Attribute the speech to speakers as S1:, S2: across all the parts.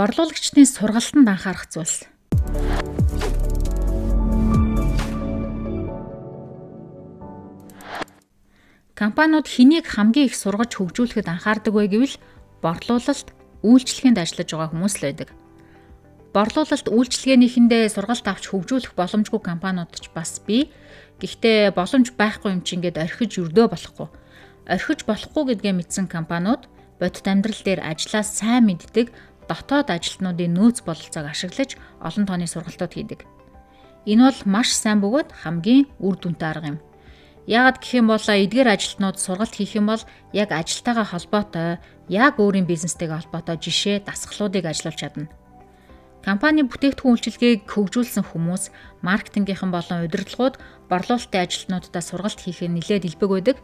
S1: Борлуулагчдын сургалтанд анхаарах зүйлс. Компаниуд хэнийг хамгийн их сургаж хөгжүүлэхэд анхаардаг вэ гэвэл борлуулалт, үйлчлэгээнд ажиллаж байгаа хүмүүс л байдаг. Борлуулалт үйлчлэгээнийхэндээ сургалт авч хөгжүүлэх боломжгүй компаниуд ч бас бий. Гэхдээ боломж байхгүй юм чи ингээд орхиж өрдөө болохгүй. Орхиж болохгүй гэдгээ мэдсэн компаниуд бодит амьдрал дээр ажлаа сайн мэддэг дотоод ажилтнуудын нөөц бололцоог ашиглаж олон тооны сургалтууд хийдэг. Энэ бол маш сайн бөгөөд хамгийн үр дүнтэй арга юм. Яагаад гэх юм бол эдгээр ажилтнууд сургалт хийх юм бол яг ажилтайгаа холбоотой, яг өөрийн бизнестэйгээ холбоотой жишээ, дасгалуудыг ажиллуулж чадна. Компани бүтээгдэхүүн үйлчилгээг хөгжүүлсэн хүмүүс маркетингийнхан болон удирдлагууд борлуулалтын ажилтнуудаа сургалт хийхэд нэлээд илбэг байдаг.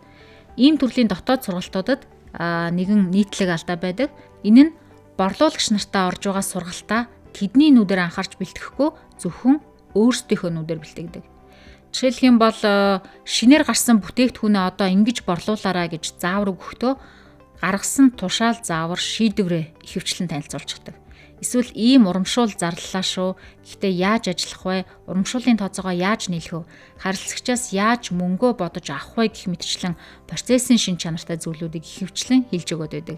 S1: Ийм төрлийн дотоод сургалтуудад нэгэн нийтлэг алдаа байдаг. Энэ нь борлуулагч нартаа орж байгаа сургалтаа тэдний нүдээр анхаарч бэлтгэхгүй зөвхөн өөрсдийнхөө нүдээр бэлтгэдэг. Жишээлх юм бол шинээр гарсан бүтээгдэхүүнээ одоо ингэж борлуулаарай гэж заавар өгөхдөө гаргасан тушаал заавар шийдвэрээ ихэвчлэн танилцуулчихдаг. Эсвэл ийм урамшуул зарлалаа шүү. Гэхдээ яаж ажиллах вэ? Урамшууллын тооцоогоо яаж нийлэх вэ? Харилцагчаас яаж мөнгөө бодож авах вэ гэх мэтчлэн процессын шин чанартай зүйлүүдийг ихэвчлэн хэлж өгöd байдаг.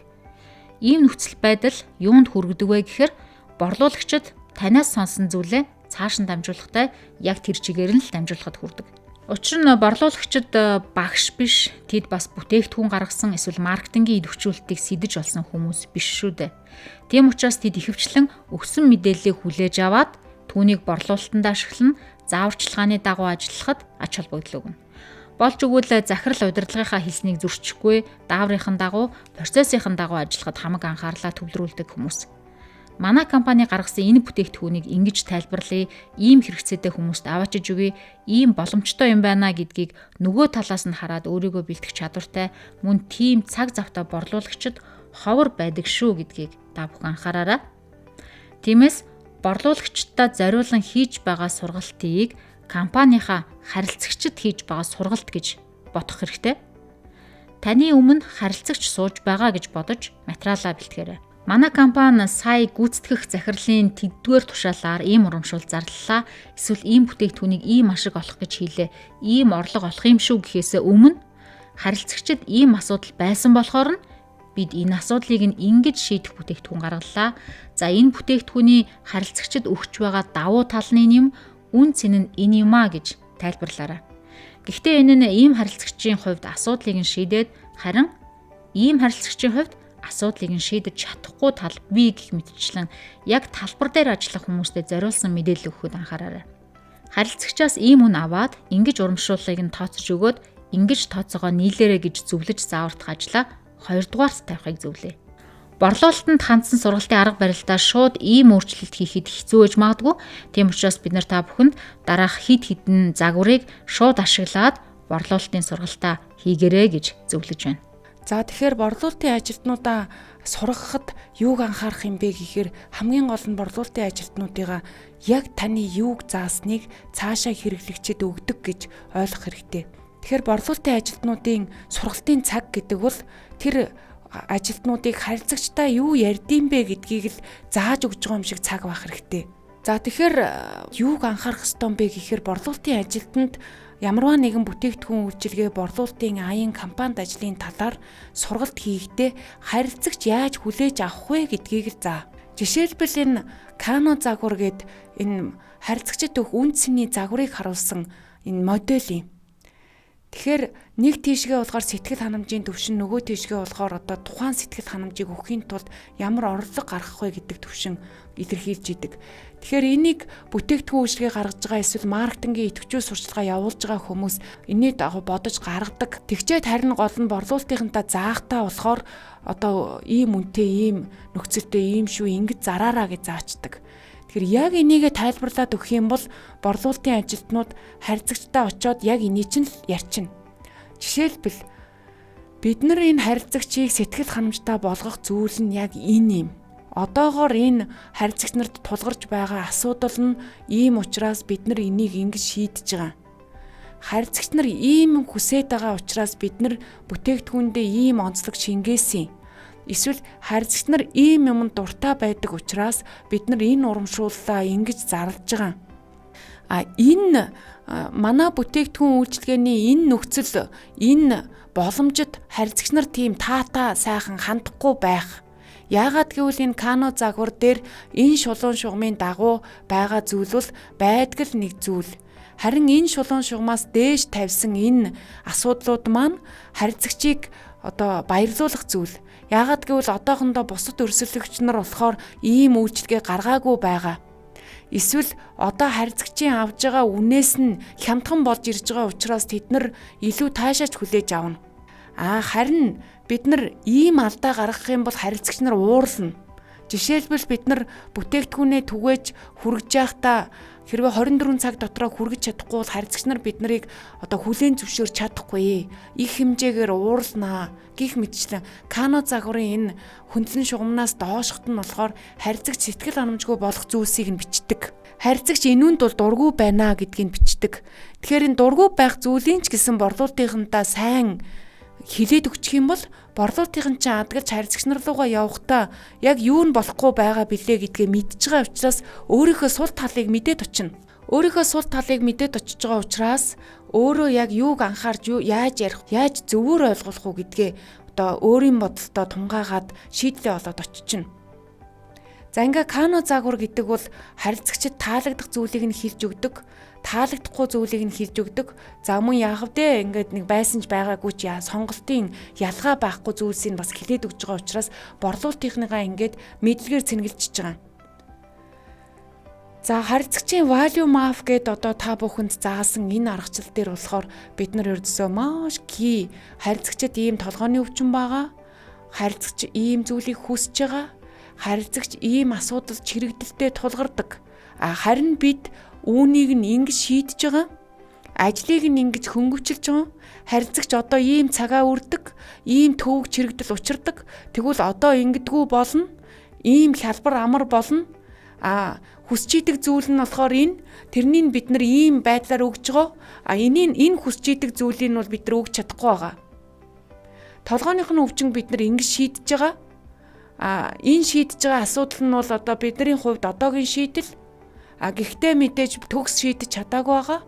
S1: Ийм нөхцөл байдал юунд хүргэдэг вэ гэхээр борлуулагчид танаас сонсон зүйлээ цааш нь дамжуулахтай яг тэр чигээр нь л дамжуулахад хүрдэг. Учир нь борлуулагчид багш биш, тэд бас бүтээгдэхүүн гаргасан эсвэл маркетингийн идэвхжүүлэлтийг сэтэж олсон хүмүүс биш шүү дээ. Тийм учраас тэд ихэвчлэн өгсөн мэдээллийг хүлээж аваад түүнийг борлуулалтанд ашиглан зааварчилгааны дагуу ажиллахад ач холбогдол өгнө. Болж өгвөл захирал удирдлагынхаа хэлснийг зөрчихгүй, дааврынхан дагуу, процессын дагуу ажиллахад хамаг анхаарлаа төвлөрүүлдэг хүмүүс. Манай компани гаргасан энэ бүтээгдэхүүнийг ингэж тайлбарлая, ийм хэрэгцээтэй хүмүүст аваачиж өгье, ийм боломжтой юм байна гэдгийг нөгөө талаас нь хараад өөрийгөө бэлтгэх чадвартай мөн тийм цаг завтай борлуулагчид ховор байдаг шүү гэдгийг та бүхэн анхаараарай. Тиймээс борлуулагчдаа зориулан хийж байгаа сургалтыг компанийнхаа харилцагчид хийж байгаа сургалт гэж бодох хэрэгтэй. Таны өмнө харилцагч сууж байгаа гэж бодож материалаа бэлтгэрэй. Манай компани сая гүйцэтгэх захирлын тэддүгээр тушаалаар ийм урамшуул зарлалаа. Эсвэл ийм бүтээгдэхүүнийг ийм ашиг олох гэж хийлээ. Ийм орлого олох юм шүү гэхээс өмнө харилцагчид ийм асуудал байсан болохоор нь бид энэ асуудлыг ингэж шийдэх бүтээгдэхүүн гаргалаа. За энэ бүтээгдэхүүний харилцагчид өгч байгаа давуу талны юм, үн цэн нь энэ юм а гэж тайлбарлаарай. Гэхдээ энэ нь ийм харилцагчийн хувьд асуудлыг нь шийдээд харин ийм харилцагчийн хувьд асуудлыг нь шийдэж чадахгүй тал бий гэх мэтчлэн яг талбар дээр ажиллах хүмүүстэй зориулсан мэдээлэл өгөхөд анхаараарай. Харилцагчаас ийм үн аваад ингэж урамшууллыг нь тооцож өгөөд ингэж тооцоогоо нийлээрэ гэж зөвлөж заавардах ажлаа 2 дугаарт тавихыг зөвлөе. Борлуулалтанд хандсан сургалтын арга барилдаа шууд ийм өөрчлөлт хийхэд хэцүү байж магадгүй. Тийм учраас бид нар та бүхэнд дараах хэд хэдэн загварыг шууд ашиглаад борлуулалтын сургалтаа хийгээрэй гэж зөвлөж байна.
S2: За тэгэхээр борлуулалтын ажилтнуудаа сургахад юуг анхаарах юм бэ гэхээр хамгийн гол нь борлуулалтын ажилтнуудыгаа яг таны юуг заасныг цаашаа хэрэглэгчэд өгдөг гэж ойлгох хэрэгтэй. Тэгэхээр борлуулалтын ажилтнуудын сургалтын цаг гэдэг бол тэр ажилтнуудыг харилцагчтай юу ярьдсан бэ гэдгийг л зааж өгж байгаа юм шиг цаг байх хэрэгтэй. За тэгэхээр юуг анхаарах ёстой юм бэ гэхээр борлуулалтын ажилтнанд ямарваа нэгэн бүтээгдэхүүн үйлчилгээ борлуулалтын аян компанид ажлын талаар сургалт хийхдээ харилцагч яаж хүлээж авах вэ гэдгийг л заа. Жишээлбэл энэ Кано загвар гээд энэ харилцагчид өгөх үн цэний загварыг харуулсан энэ модель юм. Тэгэхээр нэг тийшгээ болохоор сэтгэл ханамжийн төвшин, нөгөө тийшгээ болохоор одоо тухайн сэтгэл ханамжийг өгөхийн тулд ямар орлого гаргах вэ гэдэг төвшин илэрхийлж идэг. Тэгэхээр энийг бүтээгдэхүүн үйлчилгээ гаргаж байгаа эсвэл маркетингийн идэвхжүүл сурчлагаа явуулж байгаа хүмүүс энийг дагуу бодож гаргадаг. Тэгчээд харин гол нь борлуулалтынхантаа заахтаа болохоор одоо ийм үнэтэй, ийм нөхцөлтэй, ийм шүү ингэж зараараа гэж заачдаг. Тэгэхээр яг энийгээ тайлбарлаад өгөх юм бол борлуулалтын ажилтнууд харилцагчтай очиод яг энийг чинь ярьчихна. Жишээлбэл бид нар энэ харилцагчийг сэтгэл ханамжтай болгох зүйл нь яг энэ юм. Одоогоор энэ харилцагч нарт тулгарч байгаа асуудал нь ийм учраас бид нар энийг ингэж шийдэж байгаа. Харилцагч нар ийм хүсэж байгаа учраас бид нар бүтээгдэхүүндээ ийм онцлог шингээсэн. Эсвэл харьцагч нар ийм юмд дуртай байдаг учраас бид нар энэ урамшууллаа ингэж зарлж байгаа. Энэ манай бүтээгдэхүүн үйлчилгээний энэ нөхцөл, энэ боломжит харьцагч нар тийм таата сайхан хандахгүй байх. Яагаад гэвэл энэ Кано загвар дээр энэ шулуун шугамын дагуу байгаа зүйл бол байдаг л нэг зүйл. Харин энэ шулуун шугамаас дээш тавьсан энэ асуудлууд маань харьцагчийг баярлуулах зүйл. Яагаад гэвэл одоохондоо бусад өрсөлдөгч нар болохоор ийм үйлчилгээ гаргаагүй байгаа. Эсвэл одоо харьцагчийн авж байгаа үнээс нь хямдхан болж ирж байгаа учраас тэд нар илүү таашааж хүлээж авна. Харин бид нар ийм алдаа гаргах юм бол харилцагч нар уурлана. Жишээлбэл бид нар бүтээгдэхүүнээ түгээж хүргэж байхдаа хэрвээ 24 цаг дотроо хүргэж чадахгүй бол харилцагч нар бид нарыг хүлээн зөвшөөрч чадахгүй. Их хэмжээгээр уурлнаа гэх мэтчлэн Кано загварын энэ хөндлөн шугамнаас доошхот нь болохоор харилцагч сэтгэл ханамжгүй болох зүйлсийг нь бичдэг. Харилцагч энүүнд бол дургүй байна гэдгийг бичдэг. Тэгэхээр энэ дургүй байх зүйлийн ч гэсэн борлуулалтынхантаа сайн хилээд өгчих юм бол борлуулалтын чинь адгалж харьцагч нар руугаа явахдаа яг юу нь болохгүй байгаа билээ гэдгээ мэдж байгаа учраас өөрийнхөө сул талыг мэдээд очино. Өөрийнхөө сул талыг мэдээд очиж байгаа учраас өөрөө яг юуг анхаарч яаж ярих, яаж зөвөр ойлгох уу гэдгээ өөрийн бодолтой тунгаагаад шийдлээ олоод очино. За ингээ Кано загвар гэдэг бол харилцагчид таалагдах зүйлийг нь хэлж өгдөг, таалагдахгүй зүйлийг нь хэлж өгдөг. За мөн яах вэ? Ингээд нэг байсан ч байгаагүй ч сонголтын ялгаа байхгүй зүйлсийг бас хэлээд өгж байгаа учраас борлуулалтынхныгаа ингээд мэдлэгээр цэнгэлжиж байгаа. За харилцагчийн value map гэдэг та бүхэнд заасан энэ аргачлал дээр болохоор бид нар ердөөсөө маш харилцагчид ийм толгойн өвчин байгаа. Харилцагч ийм зүйлийг хүсэж байгаа. Харилцагч ийм асуудалд чирэгдэлтэй тулгардаг. Харин бид үүнийг нь ингэж шийдэж байгаа. Ажлыг нь ингэж хөнгөвчилж байгаа. Харилцагч одоо ийм цагаа үрдэг, ийм төвөг чирэгдэл учирдаг. Тэгвэл одоо ингэдэггүй болно. Ийм хялбар амар болно. Хүсч идэг зүйл нь болохоор тэрнийг бид нар ийм байдлаар өгж байгаа. Энэ хүсч идэг зүйлийг нь бол бид нар өгч чадахгүй байгаа. Толгойных нь өвчин бид нар ингэж шийдэж байгаа. Энэ шийдэж байгаа асуудал нь бол бидний хувьд одоогийн шийдэл. Гэхдээ мэдээж төгс шийдэж чадаагүй байгаа.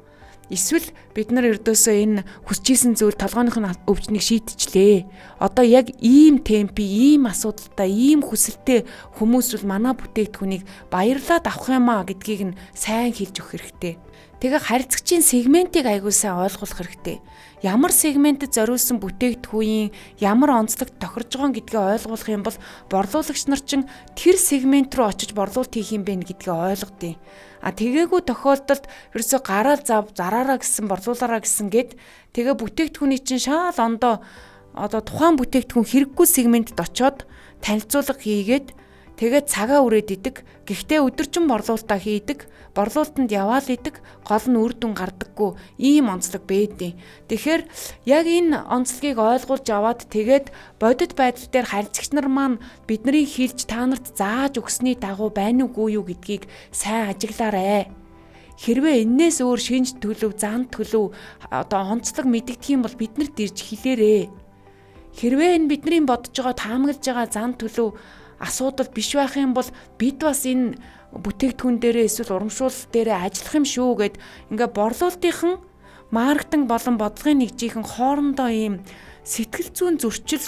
S2: Эсвэл бид нар ердөөсөө энэ хүсчихсэн зүйл толгойных нь өвчнийг шийдчихлээ. Одоо яг ийм темпи, ийм асуудалтай, ийм хүсэлтэй хүмүүс бол манай бүтээгдэхүүнийг баярлаад авах юмаа гэдгийг нь сайн хэлж өгөх хэрэгтэй. Тэгээ харьцагчийн сегментийг аягүй сайн ойлгох хэрэгтэй. Ямар сегментэд зориулсан бүтээгдэхүүн, ямар онцлогт тохирж байгаа гэдгээ ойлгох юм бол борлуулагч нар чинь тэр сегмент рүү очиж борлуулалт хийх юм бэ гэдгээ ойлгодیں۔ Тэгээгүй тохиолдолд ерөөсө гараа зав, зараараа гэсэн, борлуулаараа гэсэн гээд тэгээ бүтээгдэхүүний чинь шаал ондоо тухайн бүтээгдэхүүн хэрэггүй сегментэд очоод танилцуулга хийгээд тэгээд цагаа үрээд идэг. Гэхдээ өдөржин борлуулалтаа хийдэг. Борлуулалтанд яваал идэг. Гол нь үр дүн гардаггүй ийм онцлог байдیں۔ Тэгэхээр яг энэ онцлогийг ойлгуулж аваад тэгээд бодит байдал дээр харьцагч нар маань бидний хэлж та нарт зааж өгсөний дагуу байна уугүй юу гэдгийг сайн ажиглаарай. Хэрвээ энээс өөр шинж төлөв, зан төлөв онцлог мэдэгдэх юм бол биднэрт ирж хэлээрэй. Хэрвээ энэ бидний бодож байгаа таамаглаж байгаа зан төлөв асуудал биш байх юм бол бид бас энэ бүтээгдэхүүн дээрээ эсвэл урамшуулалт дээрээ ажиллах юм шүү гэд ингээ борлуулалтынхан маркетинг болон бодлогын нэгжийнхэн хоорондоо ийм сэтгэл зүйн зөрчил,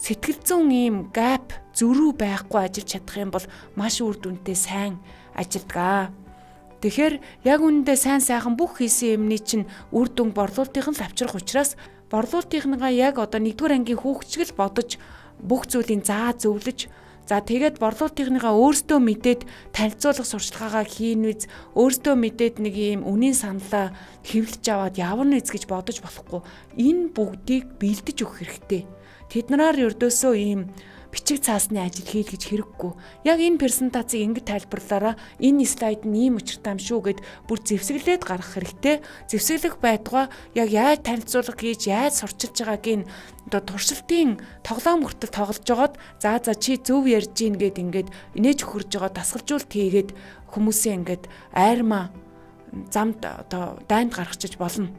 S2: сэтгэл зүйн ийм гап зөрүү байхгүй ажиллаж чадах юм бол маш үр дүнтэй сайн ажилдгаа. Тэгэхээр яг үүндээ сайхан бүх хийсэн юмний чинь үр дүн борлуулалтынхан л авчрах учраас борлуулалтынхныгаа яг нэгдүгээр ангийн хүүхчгэл бодож бүх зүйлийн зөвлөж тэгээд борлуулалтынхныгаа өөрсдөө мэдээд танилцуулах сурчлагаагаа хийн үз, өөрсдөө мэдээд нэг ийм үнийн саналаа хэвлэж аваад явна үз гэж бодож болохгүй. Энэ бүгдийг бэлдэж өгөх хэрэгтэй. Тэднэрээр ердөөсөө ийм бичиг цаасны ажил хийх гэж хэрэггүй. Яг энэ презентацийг ингэж тайлбарлаараа энэ слайд нь ийм учиртай юм шүү гэд бүр зэвсэглээд гаргах хэрэгтэй. Зэвсэглэх байтугай яг яаж танилцуулга хийж, яаж сурчилж байгааг нь туршилтын тоглоом хүртэл тоглож жагаад за чи зөв ярьж гин гэд ингээд инээж өгөрж байгаа дасгалжуулт хийгээд хүмүүсээ ингээд айрмаа замд дайнд гаргачих болно.